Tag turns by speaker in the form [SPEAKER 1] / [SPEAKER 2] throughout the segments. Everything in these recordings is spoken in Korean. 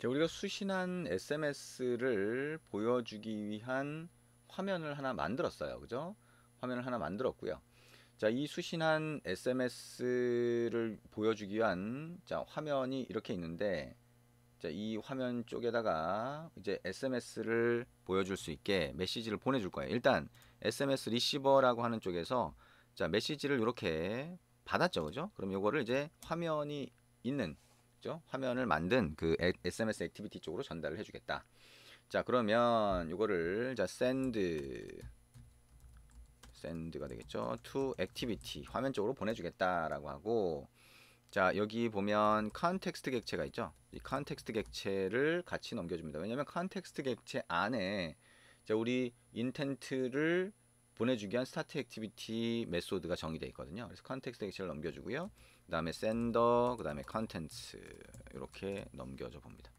[SPEAKER 1] 우리가 수신한 SMS를 보여주기 위한 화면을 하나 만들었어요. 그죠? 화면을 하나 만들었고요. 자, 이 수신한 SMS를 보여주기 위한 화면이 이렇게 있는데, 자, 이 화면 쪽에다가 이제 SMS를 보여줄 수 있게 메시지를 보내줄 거예요. 일단 SMS 리시버라고 하는 쪽에서 메시지를 이렇게 받았죠, 그죠? 그럼 요거를 이제 화면이 있는, 그죠? 화면을 만든 그 SMS 액티비티 쪽으로 전달을 해주겠다. 자, 그러면 요거를 send가 되겠죠. to activity 화면 쪽으로 보내주겠다라고 하고, 자, 여기 보면 컨텍스트 객체가 있죠. 이 컨텍스트 객체를 같이 넘겨줍니다. 왜냐하면 컨텍스트 객체 안에 우리 인텐트를 보내주기 위한 스타트 액티비티 메소드가 정의되어 있거든요. 그래서 컨텍스트 객체를 넘겨주고요. 그 다음에 sender, 그 다음에 contents 이렇게 넘겨줘 봅니다.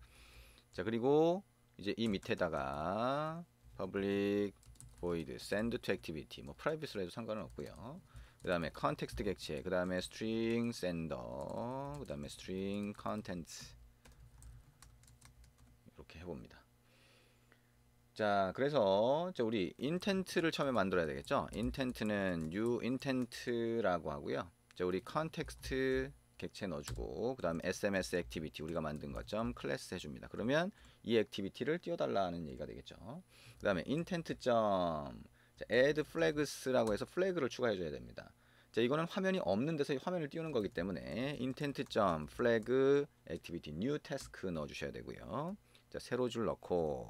[SPEAKER 1] 자, 그리고 이제 이 밑에다가 public void send to activity 뭐 privacy로 해도 상관은 없고요. 그 다음에 컨텍스트 객체, 그 다음에 string sender, 그 다음에 string contents 이렇게 해봅니다. 자, 그래서 우리 intent를 처음에 만들어야 되겠죠. intent는 new intent라고 하고요. 자, 우리 context 객체 넣어주고, 그 다음에 sms activity 우리가 만든 것점 클래스 해줍니다. 그러면 이 액티비티를 띄워달라는 얘기가 되겠죠. 그 다음에 intent 점 add flags라고 해서 플래그를 추가해줘야 됩니다. 자, 이거는 화면이 없는 데서 화면을 띄우는 거기 때문에 intent 점 flag activity new task 넣어주셔야 되고요. 자, 세로 줄 넣고,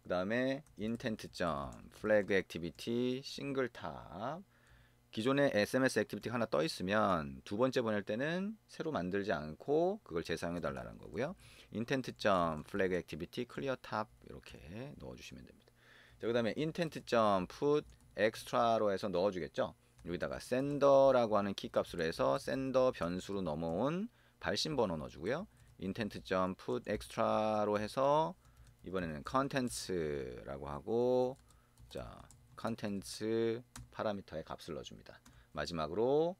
[SPEAKER 1] 그 다음에 intent 점 flag activity single tab 기존에 SMS 액티비티가 하나 떠 있으면 두 번째 보낼 때는 새로 만들지 않고 그걸 재사용해 달라는 거고요. intent 점 flag activity clear tab 이렇게 넣어 주시면 됩니다. 자, 그다음에 intent 점 put extra로 해서 넣어 주겠죠. 여기다가 sender라고 하는 키 값으로 해서 sender 변수로 넘어온 발신 번호 넣어 주고요. intent 점 put extra로 해서 이번에는 contents라고 하고, 자, 컨텐츠 파라미터의 값을 넣어줍니다. 마지막으로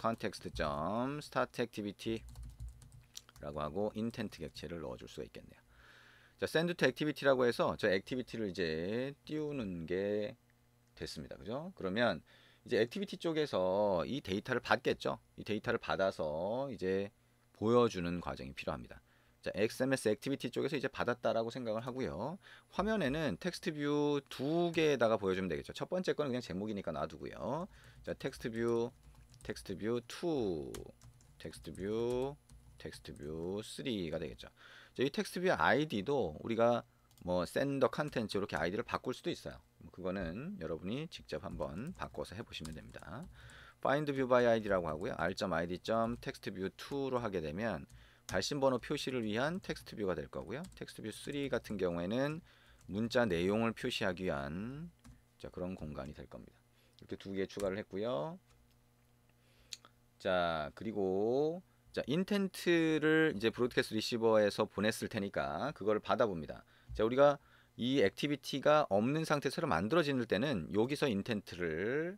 [SPEAKER 1] context.start activity 라고 하고 intent 객체를 넣어줄 수가 있겠네요. 자, send to activity라고 해서 저 액티비티를 이제 띄우는 게 됐습니다. 그죠? 그러면 이제 액티비티 쪽에서 이 데이터를 받겠죠. 이 데이터를 받아서 이제 보여주는 과정이 필요합니다. 자, XMS 액티비티 쪽에서 이제 받았다라고 생각을 하고요. 화면에는 텍스트 뷰 두 개에다가 보여주면 되겠죠. 첫 번째 거는 그냥 제목이니까 놔두고요. 자, 텍스트 뷰 2, 텍스트 뷰 3가 되겠죠. 자, 이 텍스트 뷰 아이디도 우리가 뭐 샌더 컨텐츠 이렇게 아이디를 바꿀 수도 있어요. 그거는 여러분이 직접 한번 바꿔서 해보시면 됩니다. find view by id라고 하고요. r.id.textview2로 하게 되면 발신 번호 표시를 위한 텍스트 뷰가 될 거고요. 텍스트 뷰 3 같은 경우에는 문자 내용을 표시하기 위한 그런 공간이 될 겁니다. 이렇게 두 개 추가를 했고요. 자, 그리고 인텐트를 이제 브로드캐스트 리시버에서 보냈을 테니까 그거를 받아봅니다. 자, 우리가 이 액티비티가 없는 상태에서 새로 만들어질 때는 여기서 인텐트를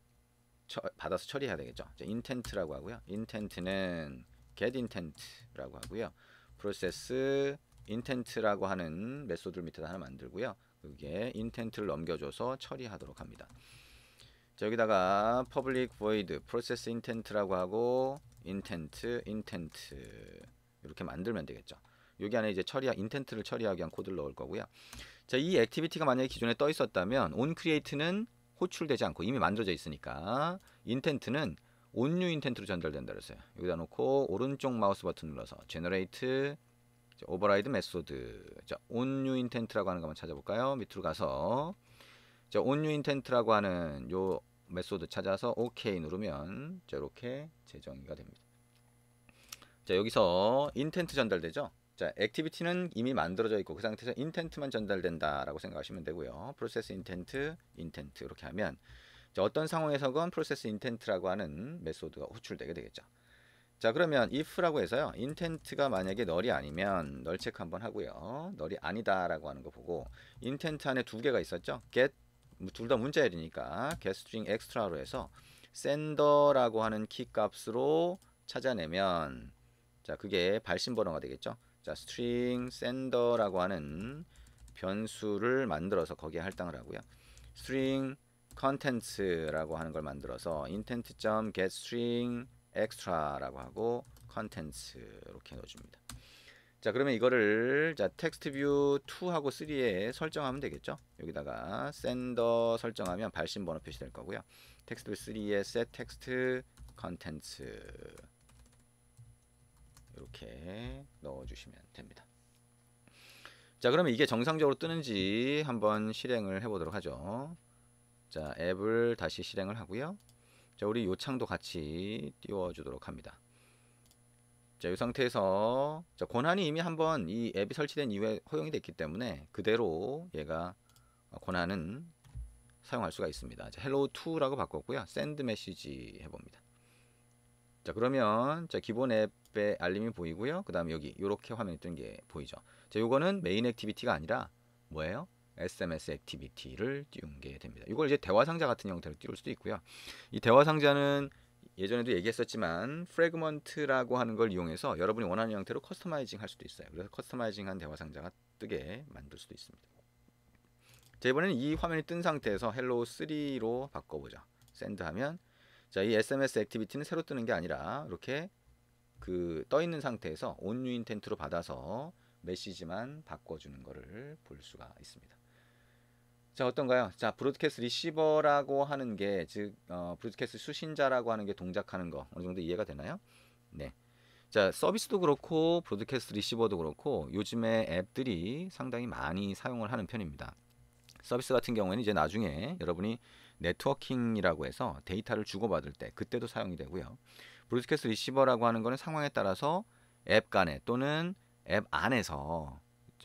[SPEAKER 1] 받아서 처리해야 되겠죠. 자, 인텐트라고 하고요. 인텐트는 get intent라고 하고요. 프로세스 intent라고 하는 메소드 밑에다 하나 만들고요. 그게 intent를 넘겨줘서 처리하도록 합니다. 자, 여기다가 public void process intent라고 하고 intent 이렇게 만들면 되겠죠. 여기 안에 이제 intent를 처리하기 위한 코드를 넣을 거고요. 자, 이 액티비티가 만약에 기존에 떠 있었다면 onCreate는 호출되지 않고 이미 만들어져 있으니까 intent는 onNew intent로 전달된다 그랬어요. 여기다 놓고 오른쪽 마우스 버튼 눌러서 generate override method onNew intent라고 하는 거 한번 찾아볼까요? 밑으로 가서 onNew intent라고 하는 요 메소드 찾아서 OK 누르면 이렇게 재정의가 됩니다. 자, 여기서 인텐트 전달되죠. 자, 액티비티는 이미 만들어져 있고 그 상태에서 인텐트만 전달된다라고 생각하시면 되고요. 프로세스 인텐트 이렇게 하면 어떤 상황에서건 프로세스 인텐트라고 하는 메소드가 호출되게 되겠죠. 자, 그러면 if라고 해서요. 인텐트가 만약에 널이 아니면 널 체크 한번 하고요. 널이 아니다라고 하는 거 보고 인텐트 안에 두 개가 있었죠. get 둘 다 문자열이니까 get string extra로 해서 sender라고 하는 키 값으로 찾아내면 자, 그게 발신 번호가 되겠죠. 자, string sender라고 하는 변수를 만들어서 거기에 할당을 하고요. string contents라고 하는 걸 만들어서 intent.getString extra라고 하고 contents 이렇게 넣어줍니다. 자, 그러면 이거를 자 텍스트뷰 2하고 3에 설정하면 되겠죠. 여기다가 sender 설정하면 발신 번호 표시될 거고요. 텍스트뷰 3에 set text contents 이렇게 넣어주시면 됩니다. 자, 그러면 이게 정상적으로 뜨는지 한번 실행을 해보도록 하죠. 자, 앱을 다시 실행을 하고요. 자, 우리 요 창도 같이 띄워주도록 합니다. 자, 이 상태에서 자, 권한이 이미 한번 이 앱이 설치된 이후에 허용이 됐기 때문에 그대로 얘가 권한은 사용할 수가 있습니다. 자, hello2라고 바꿨고요. send message 해봅니다. 자, 그러면 자, 기본 앱의 알림이 보이고요. 그 다음에 여기 이렇게 화면이 뜨는 게 보이죠. 자, 요거는 메인 액티비티가 아니라 뭐예요? SMS 액티비티를 띄운 게 됩니다. 이걸 이제 대화 상자 같은 형태로 띄울 수도 있고요. 이 대화 상자는 예전에도 얘기했었지만 프래그먼트라고 하는 걸 이용해서 여러분이 원하는 형태로 커스터마이징 할 수도 있어요. 그래서 커스터마이징한 대화 상자가 뜨게 만들 수도 있습니다. 자, 이번에는 이 화면이 뜬 상태에서 hello3로 바꿔보죠. send 하면 자, 이 SMS 액티비티는 새로 뜨는 게 아니라 이렇게 그 떠 있는 상태에서 on new intent로 받아서 메시지만 바꿔주는 것을 볼 수가 있습니다. 자, 어떤가요? 자, 브로드캐스트 리시버라고 하는 게 즉 브로드캐스트 수신자라고 하는 게 동작하는 거 어느 정도 이해가 되나요? 네. 자, 서비스도 그렇고 브로드캐스트 리시버도 그렇고 요즘에 앱들이 상당히 많이 사용을 하는 편입니다. 서비스 같은 경우에는 이제 나중에 여러분이 네트워킹이라고 해서 데이터를 주고받을 때 그때도 사용이 되고요. 브로드캐스트 리시버라고 하는 거는 상황에 따라서 앱 간에 또는 앱 안에서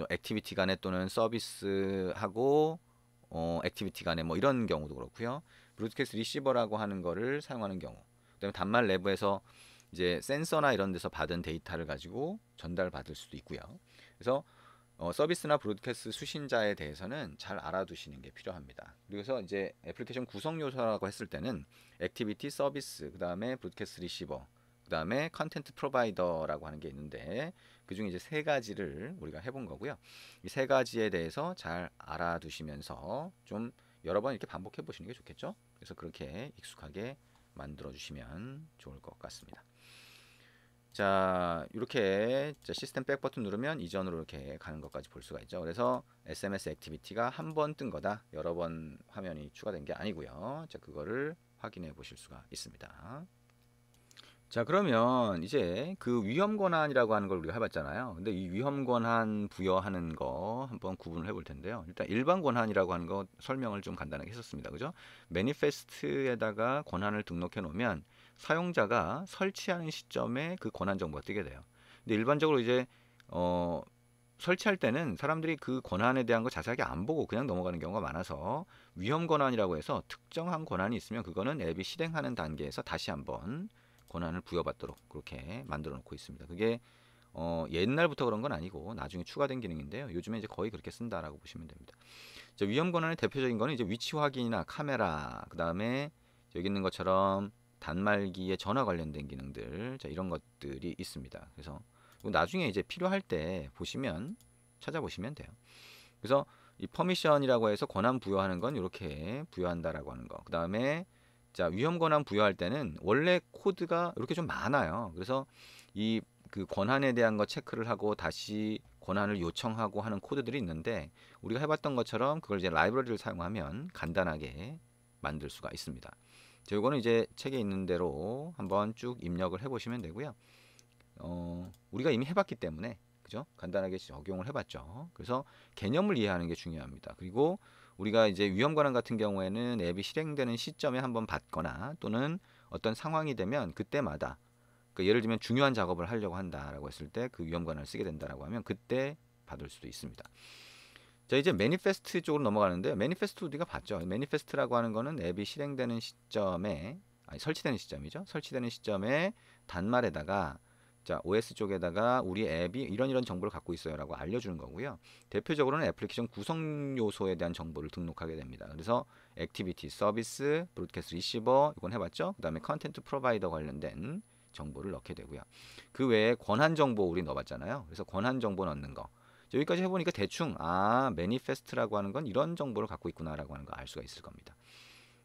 [SPEAKER 1] 액티비티 간에 또는 서비스하고 액티비티 간에 뭐 이런 경우도 그렇고요. 브로드캐스트 리시버라고 하는 거를 사용하는 경우. 그다음에 단말 내부에서 이제 센서나 이런 데서 받은 데이터를 가지고 전달받을 수도 있고요. 그래서 서비스나 브로드캐스트 수신자에 대해서는 잘 알아두시는 게 필요합니다. 그래서 이제 애플리케이션 구성 요소라고 했을 때는 액티비티, 서비스, 그 다음에 브로드캐스트 리시버, 그 다음에 컨텐트 프로바이더라고 하는 게 있는데 그 중에 이제 세 가지를 우리가 해본 거고요. 이 세 가지에 대해서 잘 알아두시면서 좀 여러 번 이렇게 반복해 보시는 게 좋겠죠. 그래서 그렇게 익숙하게 만들어 주시면 좋을 것 같습니다. 자, 이렇게 시스템 백 버튼 누르면 이전으로 이렇게 가는 것까지 볼 수가 있죠. 그래서 SMS 액티비티가 한 번 뜬 거다. 여러 번 화면이 추가된 게 아니고요. 자, 그거를 확인해 보실 수가 있습니다. 자, 그러면 이제 그 위험 권한이라고 하는 걸 우리가 해봤잖아요. 근데 이 위험 권한 부여하는 거 한번 구분을 해볼 텐데요. 일단 일반 권한이라고 하는 거 설명을 좀 간단하게 했었습니다. 그죠? 매니페스트에다가 권한을 등록해 놓으면 사용자가 설치하는 시점에 그 권한 정보가 뜨게 돼요. 근데 일반적으로 이제 설치할 때는 사람들이 그 권한에 대한 거 자세하게 안 보고 그냥 넘어가는 경우가 많아서 위험 권한이라고 해서 특정한 권한이 있으면 그거는 앱이 실행하는 단계에서 다시 한번 권한을 부여받도록 그렇게 만들어 놓고 있습니다. 그게 옛날부터 그런 건 아니고 나중에 추가된 기능인데요. 요즘에 이제 거의 그렇게 쓴다라고 보시면 됩니다. 위험 권한의 대표적인 거는 이제 위치 확인이나 카메라, 그 다음에 여기 있는 것처럼 단말기에 전화 관련된 기능들, 자, 이런 것들이 있습니다. 그래서 나중에 이제 필요할 때 보시면 찾아보시면 돼요. 그래서 이 퍼미션이라고 해서 권한 부여하는 건 이렇게 부여한다라고 하는 거. 그 다음에 자, 위험 권한 부여할 때는 원래 코드가 이렇게 좀 많아요. 그래서 이 그 권한에 대한 거 체크를 하고 다시 권한을 요청하고 하는 코드들이 있는데 우리가 해봤던 것처럼 그걸 이제 라이브러리를 사용하면 간단하게 만들 수가 있습니다. 자, 이거는 이제 책에 있는 대로 한번 쭉 입력을 해보시면 되고요. 우리가 이미 해봤기 때문에 그죠? 간단하게 적용을 해봤죠. 그래서 개념을 이해하는 게 중요합니다. 그리고 우리가 이제 위험 권한 같은 경우에는 앱이 실행되는 시점에 한번 받거나 또는 어떤 상황이 되면 그때마다 예를 들면 중요한 작업을 하려고 한다라고 했을 때 그 위험 권한을 쓰게 된다라고 하면 그때 받을 수도 있습니다. 자, 이제 매니페스트 쪽으로 넘어가는데 매니페스트 우리가 봤죠. 매니페스트라고 하는 거는 앱이 실행되는 시점에 설치되는 시점이죠. 설치되는 시점에 단말에다가 자, OS 쪽에다가 우리 앱이 이런 정보를 갖고 있어요라고 알려주는 거고요. 대표적으로는 애플리케이션 구성 요소에 대한 정보를 등록하게 됩니다. 그래서 액티비티, 서비스, 브로드캐스트 리시버 이건 해봤죠. 그 다음에 컨텐트 프로바이더 관련된 정보를 넣게 되고요. 그 외에 권한 정보 우리 넣어봤잖아요. 그래서 권한 정보 넣는 거. 여기까지 해보니까 대충 매니페스트라고 하는 건 이런 정보를 갖고 있구나라고 하는 거 알 수가 있을 겁니다.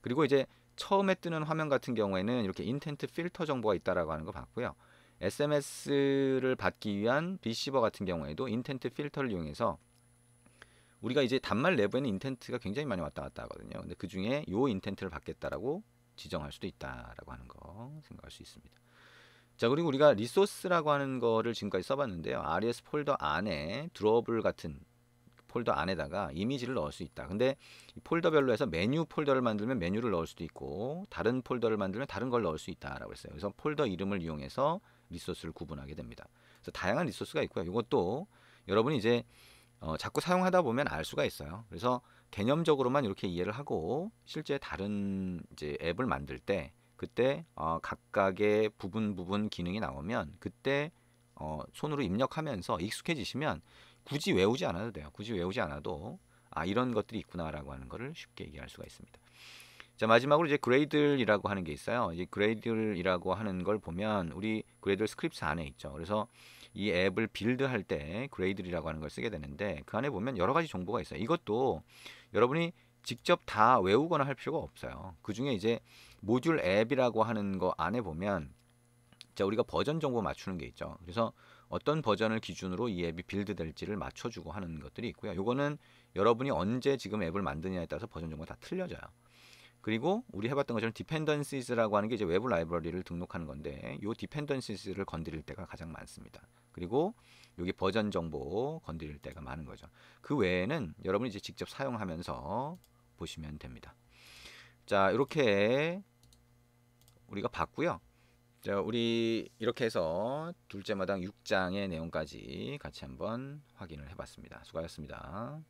[SPEAKER 1] 그리고 이제 처음에 뜨는 화면 같은 경우에는 이렇게 인텐트 필터 정보가 있다라고 하는 거 봤고요. SMS를 받기 위한 리시버 같은 경우에도 인텐트 필터를 이용해서 우리가 이제 단말 내부에는 인텐트가 굉장히 많이 왔다 갔다 하거든요. 근데 그 중에 요 인텐트를 받겠다라고 지정할 수도 있다라고 하는 거 생각할 수 있습니다. 자, 그리고 우리가 리소스라고 하는 거를 지금까지 써봤는데요. RES 폴더 안에 드로어블 같은 폴더 안에다가 이미지를 넣을 수 있다. 근데 이 폴더별로 해서 메뉴 폴더를 만들면 메뉴를 넣을 수도 있고 다른 폴더를 만들면 다른 걸 넣을 수 있다라고 했어요. 그래서 폴더 이름을 이용해서 리소스를 구분하게 됩니다. 그래서 다양한 리소스가 있고요. 이것도 여러분이 이제 자꾸 사용하다 보면 알 수가 있어요. 그래서 개념적으로만 이렇게 이해를 하고 실제 다른 이제 앱을 만들 때 그때 각각의 부분 기능이 나오면 그때 손으로 입력하면서 익숙해지시면 굳이 외우지 않아도 돼요. 굳이 외우지 않아도 이런 것들이 있구나라고 하는 것을 쉽게 이해할 수가 있습니다. 자, 마지막으로 이제 그레이들이라고 하는 게 있어요. 이제 그레이들이라고 하는 걸 보면 우리 그레이들 스크립트 안에 있죠. 그래서 이 앱을 빌드할 때 그레이들이라고 하는 걸 쓰게 되는데 그 안에 보면 여러 가지 정보가 있어요. 이것도 여러분이 직접 다 외우거나 할 필요가 없어요. 그 중에 이제 모듈 앱이라고 하는 거 안에 보면 자, 우리가 버전 정보 맞추는 게 있죠. 그래서 어떤 버전을 기준으로 이 앱이 빌드 될지를 맞춰주고 하는 것들이 있고요. 요거는 여러분이 언제 지금 앱을 만드냐에 따라서 버전 정보가 다 틀려져요. 그리고 우리 해봤던 것처럼 디펜던시스라고 하는 게 이제 외부 라이브러리를 등록하는 건데 이 디펜던시스를 건드릴 때가 가장 많습니다. 그리고 여기 버전 정보 건드릴 때가 많은 거죠. 그 외에는 여러분이 이제 직접 사용하면서 보시면 됩니다. 자, 이렇게 우리가 봤고요. 자, 우리 이렇게 해서 둘째 마당 6장의 내용까지 같이 한번 확인을 해봤습니다. 수고하셨습니다.